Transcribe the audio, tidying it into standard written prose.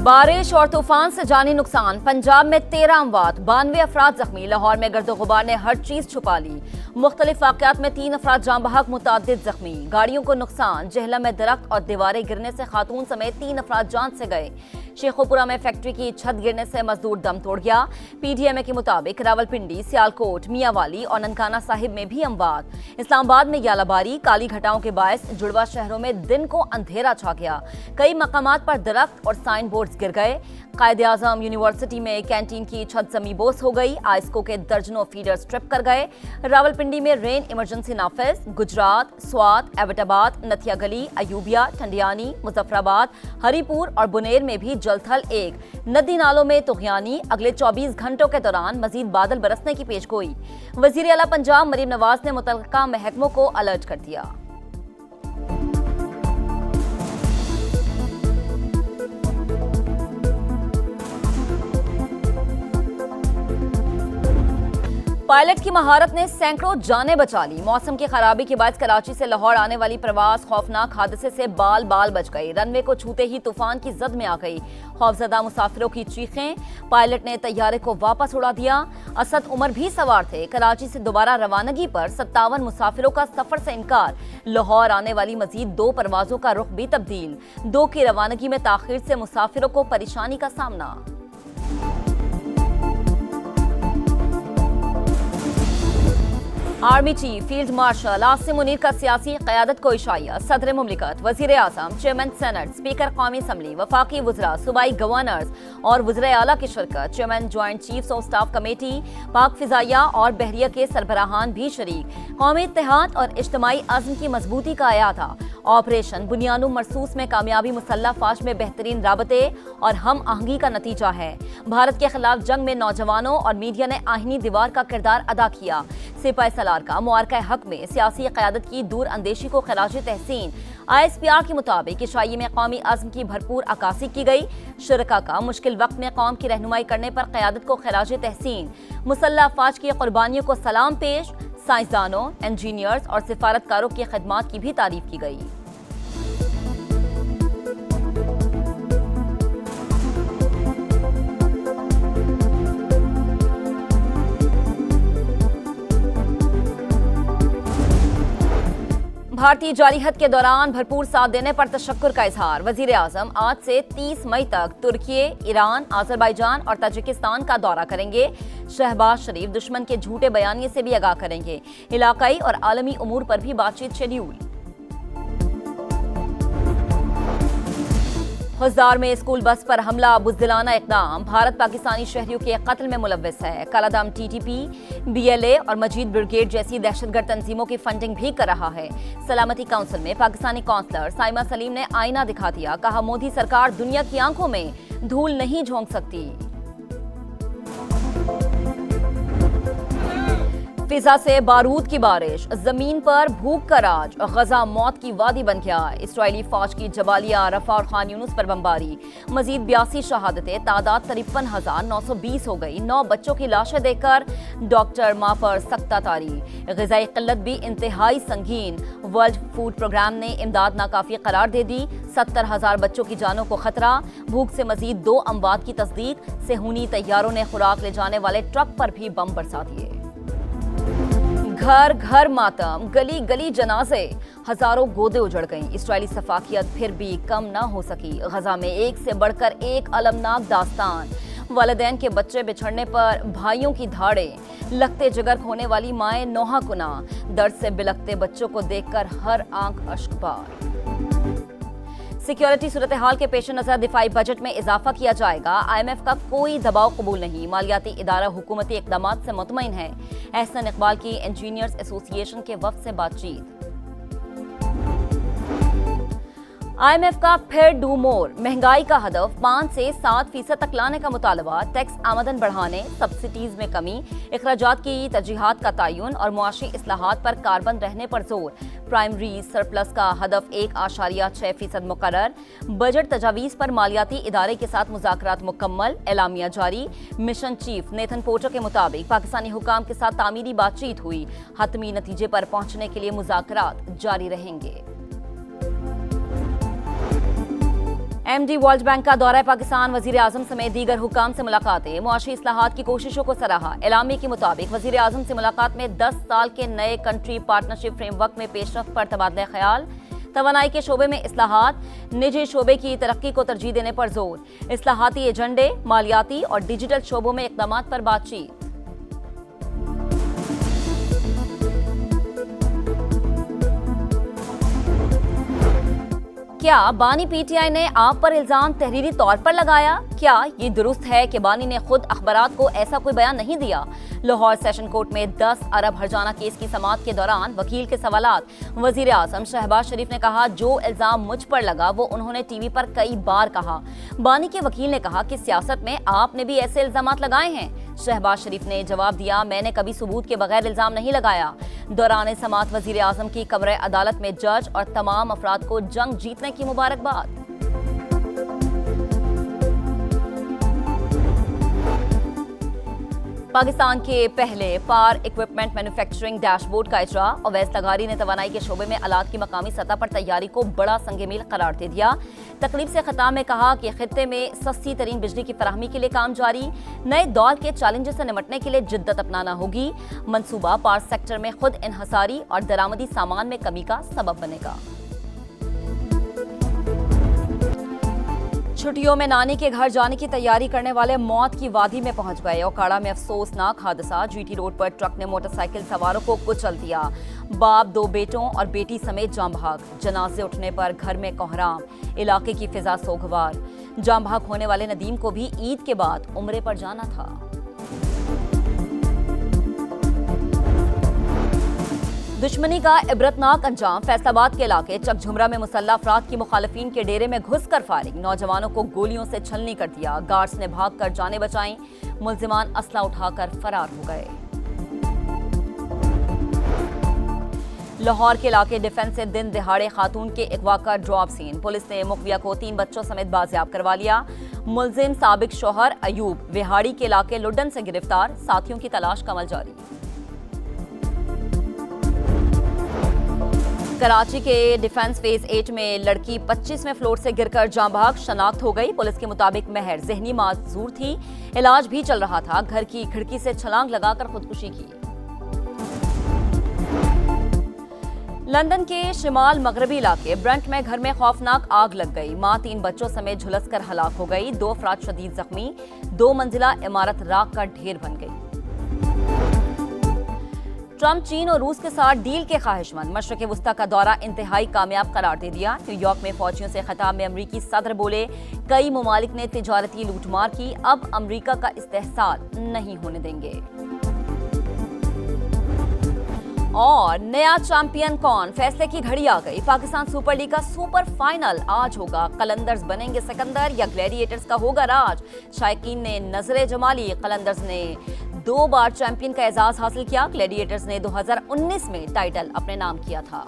बारिश और तूफान से जानी नुकसान। पंजाब में 13 अमवात, 92 अफराद जख्मी। लाहौर में गर्दो गुबार ने हर चीज छुपा ली। मुख्तलिफ वाकयात में 3 अफराद जाँ बहक, मुतादिद जख्मी। गाड़ियों को नुकसान। जहलम में दरख्त और दीवारें गिरने से खातून समेत 3 अफराद जान से गए। शेखोपुरा में फैक्ट्री की छत गिरने से मजदूर दम तोड़ गया। पीडीएमए के मुताबिक रावलपिंडी, सियालकोट, मियांवाली और ननकाना साहिब में भी अमवात। इस्लामाबाद में यालाबारी, काली घटाओं के बायस जुड़वा शहरों में दिन को अंधेरा छा गया। कई मकामात पर दरख्त और साइन बोर्ड गिर गए। कायदे-आज़म यूनिवर्सिटी में कैंटीन की छत जमीबोस हो गई। आइस्को के दर्जनों फीडर्स ट्रिप कर गए। रावलपिंडी में रेन इमरजेंसी नाफिज। गुजरात, स्वात, एबटाबाद, नथिया गली, अयूबिया, ठंडियानी, मुजफ्फराबाद, हरीपुर और बुनेर में भी जलथल। एक नदी नालों में तुगयानी। अगले 24 घंटों के दौरान मजीद बादल बरसने की पेशगोई। वजीर आला पंजाब मरीम नवाज ने मुतल्लिका महकमों को अलर्ट कर दिया। पायलट की महारत ने सैकड़ों जानें बचा ली। मौसम की खराबी के बाद कराची से लाहौर आने वाली प्रवास खौफनाक हादसे से बाल बाल बच गई। रनवे को छूते ही तूफान की जद में आ गई। खौफजदा मुसाफिरों की चीखें। पायलट ने तैयारे को वापस उड़ा दिया। असद उमर भी सवार थे। कराची से दोबारा रवानगी पर 57 मुसाफिरों का सफर से इनकार। लाहौर आने वाली मजीद 2 परवाजों का रुख भी तब्दील। 2 की रवानगी में ताखीर से मुसाफिरों को परेशानी का सामना। Army chief field marshal Asim Munir का सियासी क़यादत को इशारा। सदर मुमलिकत, वज़ीर आज़म, चेयरमैन सेनेट, स्पीकर कौमी असम्बली, वफाकी वज़रा, सूबाई गवर्नर्स और वज़ीर आला की शिरकत। Chairman joint chiefs of staff committee, पाक फिजाइया और बहरिया के सरबराहान भी शरीक। कौमी इत्तेहाद और इज्तिमाई अज़्म की मजबूती का अयाता। ऑपरेशन बुनियादो मरसूस में कामयाबी मुसल्लह फाश में बेहतरीन राबते और हम आहंगी का नतीजा है। भारत के खिलाफ जंग में नौजवानों और मीडिया ने आहिनी दीवार का किरदार अदा किया। सिपाही सलार का मुआरका हक में सियासी क़यादत की दूर अंदेशी को खराज तहसीन। ISPR के मुताबिक इशाई में कौमी अज़्म की भरपूर अक्कासी की गई। शुरका का मुश्किल वक्त में कौम की रहनुमाई करने पर क़यादत को खराज तहसीन। मुसल्लह अफवाज की कुर्बानियों को सलाम पेश। साइंसदानों, इंजीनियर्स और सिफारतकारों की खिदमात की भी तारीफ की गई। भारतीय जारहीत के दौरान भरपूर साथ देने पर तशक्कुर का इजहार। वजीर आजम आज से 30 मई तक तुर्की, ईरान, अजरबैजान और ताजिकिस्तान का दौरा करेंगे। शहबाज शरीफ दुश्मन के झूठे बयानिए से भी आगाह करेंगे। इलाकाई और आलमी उमूर पर भी बातचीत शेड्यूल। हज़ार में स्कूल बस पर हमला, बुज़दिलाना इक़दाम। भारत पाकिस्तानी शहरियों के कत्ल में मुलव्विस है। कालादम TTP, BLA और मजीद ब्रिगेड जैसी दहशतगर्द तंजीमों की फंडिंग भी कर रहा है। सलामती काउंसिल में पाकिस्तानी काउंसलर साइमा सलीम ने आईना दिखा दिया। कहा, मोदी सरकार दुनिया की आंखों में धूल नहीं झोंक सकती। फिजा से बारूद की बारिश, जमीन पर भूख का राज। गजा मौत की वादी बन गया। इसराइली फौज की जबालिया, रफा और खान यूनुस पर बमबारी। मजीद 82 शहादतें, तादाद 53,920 हो गई। 9 बच्चों की लाशें देखकर डॉक्टर मां पर सख्ता तारी। ग़िज़ाई क़िल्लत भी इंतहाई संगीन। वर्ल्ड फूड प्रोग्राम ने इमदाद नाकाफी करार दे दी। 70,000 बच्चों की जानों को खतरा। भूख से मजीद 2 अमवात की तस्दीक। सेहूनी तैयारों ने खुराक ले जाने वाले ट्रक पर भी बम बरसा दिए। घर घर मातम, गली गली जनाजे, हजारों गोदे उजड़ गईं। इस्राइली सफाकियत फिर भी कम ना हो सकी। गजा में एक से बढ़कर एक अलमनाक दास्तान। वालिदैन के बच्चे बिछड़ने पर भाइयों की धाड़े। लगते जिगर खोने वाली माएं नौहा कुना। दर्द से बिलखते बच्चों को देखकर हर आंख अश्कबार। सिक्योरिटी सूरत हाल के पेश नजर दिफाई बजट में इजाफा किया जाएगा। IMF का कोई दबाव कबूल नहीं। मालियाती इदारा हुकूमती इक़दामात से मुतमईन है। एहसन इकबाल की इंजीनियर्स एसोसिएशन के वफ्द से बातचीत। IMF का फिर डू मोर। महंगाई का हदफ 5 से 7% तक लाने का मुतालबा। टैक्स आमदन बढ़ाने, सब्सिडीज में कमी, अखराजात की तरजीहात का तयन और मुआशी इस्लाहात पर कारबंद रहने पर जोर। प्राइमरी सरप्लस का हदफ 1.6% मुकर्रर। बजट तजावीज़ पर मालियाती इदारे के साथ मुज़ाकरात मुकम्मल। एलामिया जारी। मिशन चीफ नेथन पोर्टर के मुताबिक पाकिस्तानी हुकाम के साथ तामीरी बातचीत हुई। हतमी नतीजे पर पहुंचने के लिए मुज़ाकरात जारी रहेंगे। MD वर्ल्ड बैंक का दौरा पाकिस्तान, वजीर आजम समेत दीगर हुकाम से मुलाकातें, मुआशी इस्लाहात की कोशिशों को सराहा। एलामी के मुताबिक वजीर आजम से मुलाकात में 10 साल के नए कंट्री पार्टनरशिप फ्रेमवर्क में पेशरफ पर तबादला ख्याल, तवानाई के शोबे में इस्लाहात, निजी शोबे की तरक्की को तरजीह देने पर जोर, इस्लाहाती एजेंडे, मालियाती और डिजिटल शोबों में इकदाम पर बातचीत। क्या बानी PTI ने आप पर इल्जाम तहरीरी तौर पर लगाया? क्या ये दुरुस्त है कि बानी ने खुद अखबारात को ऐसा कोई बयान नहीं दिया? लाहौर सेशन कोर्ट में 10 अरब हर्जाना केस की समाअत के दौरान वकील के सवालात, वजीर आजम शहबाज शरीफ ने कहा, जो इल्जाम मुझ पर लगा वो उन्होंने टीवी पर कई बार कहा। बानी के वकील ने कहा कि सियासत में आपने भी ऐसे इल्जामात लगाए हैं। शहबाज शरीफ ने जवाब दिया, मैंने कभी सबूत के बगैर इल्जाम नहीं लगाया। दौरान समाअत वजीर आजम की कमरे अदालत में जज और तमाम अफराद को जंग जीतने की मुबारकबाद। पाकिस्तान के पहले पार इक्विपमेंट मैन्युफैक्चरिंग डैशबोर्ड का इजरा। अवैस लगारी ने तवानाई के शोबे में आलात की मकामी सतह पर तैयारी को बड़ा संग-ए-मील करार दे दिया। तकरीब से खिताब में कहा कि खित्ते में सस्ती तरीन बिजली की फराहमी के लिए काम जारी, नए दौर के चैलेंजेस से निपटने के लिए जिद्दत अपनाना होगी। मंसूबा पार सेक्टर में खुद इनहसारी और दरामदी सामान में कमी का सबब बनेगा। छुट्टियों में नानी के घर जाने की तैयारी करने वाले मौत की वादी में पहुंच गए। ओकाड़ा में अफसोसनाक हादसा, GT रोड पर ट्रक ने मोटरसाइकिल सवारों को कुचल दिया। बाप, 2 बेटों और बेटी समेत जाम भाग। जनाजे उठने पर घर में कोहराम, इलाके की फिजा सोगवार। जाम भाग होने वाले नदीम को भी ईद के बाद उम्रे पर जाना था। दुश्मनी का इबरतनाक अंजाम, फैसलाबाद के इलाके चकझुमरा में मुसल्लह अफराद की मुखालिफिन के डेरे में घुसकर फायरिंग, नौजवानों को गोलियों से छलनी कर दिया। गार्ड्स ने भागकर जानें बचाईं, मुल्जिमान असला उठाकर फरार हो गए। लाहौर के इलाके डिफेंस से दिन दिहाड़े खातून के अगवा का ड्रॉप सीन, पुलिस ने मुखबिया को 3 बच्चों समेत बाजियाब करवा लिया। मुल्जिम साबिक शौहर अयूब विहाड़ी के इलाके लुडन से गिरफ्तार, साथियों की तलाश का अमल जारी। कराची के डिफेंस फेज 8 में लड़की 25वें फ्लोर से गिरकर जाँ भाग, शनाख्त हो गई। पुलिस के मुताबिक महर जहनी माजूर थी, इलाज भी चल रहा था। घर की खिड़की से छलांग लगाकर खुदकुशी की। लंदन के शिमाल मगरबी इलाके ब्रंट में घर में खौफनाक आग लग गई। मां 3 बच्चों समेत झुलसकर हलाक हो गई। 2 अफराद शदीद जख्मी। 2 मंजिला इमारत राख का ढेर बन गई। ट्रंप चीन और रूस के साथ डील के ख्वाहिशमंद, मशरक़ वुस्ता का दौरा इंतहाई कामयाब करार दे दिया। न्यूयॉर्क में फौजियों से खिताब में अमरीकी सदर बोले, कई ममालिक ने तिजारती लूटमार की, अब अमरीका का इस्तेहसाल नहीं होने देंगे। और नया चैंपियन कौन, फैसले की घड़ी आ गई। पाकिस्तान सुपर लीग का सुपर फाइनल आज होगा। कलंदर्स बनेंगे सिकंदर या ग्लैडिएटर्स का होगा राज। शायकीन ने नजरे जमा ली। कलंदर्स ने 2 बार चैंपियन का एजाज हासिल किया। ग्लैडिएटर्स ने 2019 में टाइटल अपने नाम किया था।